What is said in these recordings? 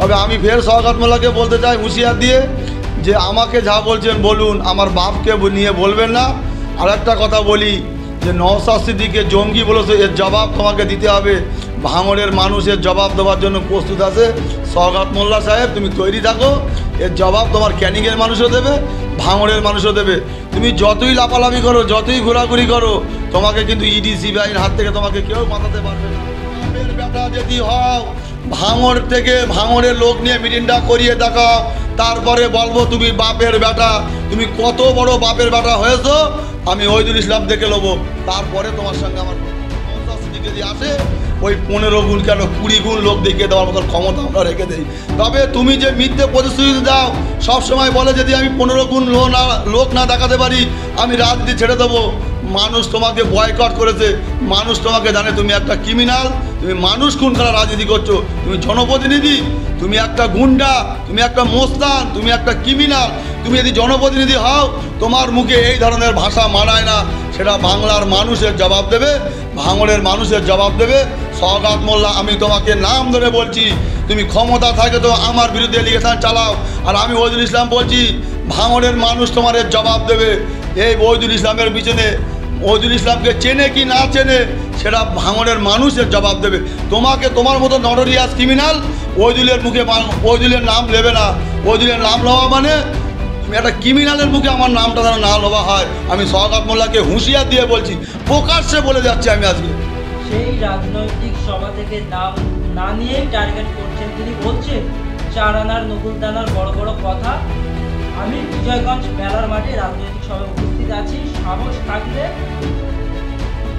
তবে আমি ফের সওগাত মোল্লাকে বলতে চাই হুঁশিয়ার দিয়ে যে আমাকে যা বলছেন বলুন, আমার বাপকে নিয়ে বলবেন না। আর একটা কথা বলি যে নওশাদ সিদ্দিকীকে জঙ্গি বলেছে, এর জবাব তোমাকে দিতে হবে। ভাঙড়ের মানুষের জবাব দেওয়ার জন্য প্রস্তুত আছে। সওগাত মোল্লা সাহেব তুমি তৈরি থাকো, এর জবাব তোমার ক্যানিংয়ের মানুষও দেবে, ভাঙড়ের মানুষও দেবে। তুমি যতই লাফালাফি করো, যতই ঘোরাঘুরি করো, তোমাকে কিন্তু ইডি সিবিআইয়ের হাত থেকে তোমাকে কেউ বাঁচাতে পারবে না। বাপের বেটা যদি হও, ভাঙড় থেকে ভাঙড়ের লোক নিয়ে মিটিংটা করিয়ে দেখাও, তারপরে বলবো তুমি বাপের বেটা, তুমি কত বড় বাপের বেটা হয়েছো আমি ওহিদুল ইসলাম দেখে নেবো। তারপরে তোমার সঙ্গে আমার যদি আসে ওই 15 গুণ কেন 20 গুণ লোক দেখিয়ে দেওয়ার মতো ক্ষমতা আমরা রেখে দেই। তবে তুমি যে মিথ্যে প্রতিশ্রুতি দাও, সবসময় বলে যদি আমি 15 গুণ লোক না দেখাতে পারি আমি রাজনীতি ছেড়ে দেবো। মানুষ তোমাকে বয়কট করেছে, মানুষ তোমাকে জানে তুমি একটা ক্রিমিনাল, তুমি মানুষ খুন করা রাজনীতি করছো, তুমি জনপ্রতিনিধি, তুমি একটা গুন্ডা, তুমি একটা মোস্তান, তুমি একটা ক্রিমিনাল। তুমি যদি জনপ্রতিনিধি হও, তোমার মুখে এই ধরনের ভাষা মানায় না, সেটা বাংলার মানুষের জবাব দেবে, ভাঙড়ের মানুষের জবাব দেবে। সওগাত মোল্লা আমি তোমাকে নাম ধরে বলছি, তুমি ক্ষমতা থাকে তো আমার বিরুদ্ধে এলিগেশন চালাও, আর আমি ওহিদুল ইসলাম বলছি ভাঙড়ের মানুষ তোমার এর জবাব দেবে। এই ওহিদুল ইসলামের পিছনে ওহিদুল ইসলামকে চেনে কি না চেনে সেটা ভাঙড়ের মানুষের জবাব দেবে। তোমাকে তোমার মতো নটোরিয়াস ক্রিমিনাল ওহিদুলের মুখে ওহিদুলের নাম নেবে না। ওহিদুলের নাম নেওয়া মানে তুমি একটা ক্রিমিনালের মুখে আমার নামটা যেন না নেওয়া হয়। আমি সওগাত মোল্লাকে হুঁশিয়ার দিয়ে বলছি, প্রকাশ্যে বলে যাচ্ছি আমি আজকে। সেই রাজনৈতিক সভা থেকে নাম না নিয়েই টার্গেট করছেন তিনি, বলছেন 4 আনার নকুলদানার বড় বড় কথা। আমি বিজয়গঞ্জ মেলার মাঠে রাজনৈতিক সভায় উপস্থিত আছি, সাহস থাকলে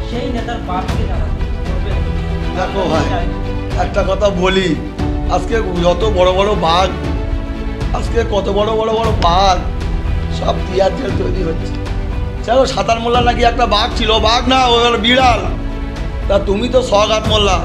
সেই নেতার বাপকে জানাতে করবেন। দেখো ভাই, একটা কথা বলি, আজকে যত বড় বড় বাঘ, আজকে কত বড় বড় বড় বাঘ সব টিয়ার জেল তৈরি হচ্ছে। চলো সাতার মোল্লা নাকি একটা বাঘ ছিল, বাঘ না, ও বিড়াল। তা তুমি তো সওগাত মোল্লা,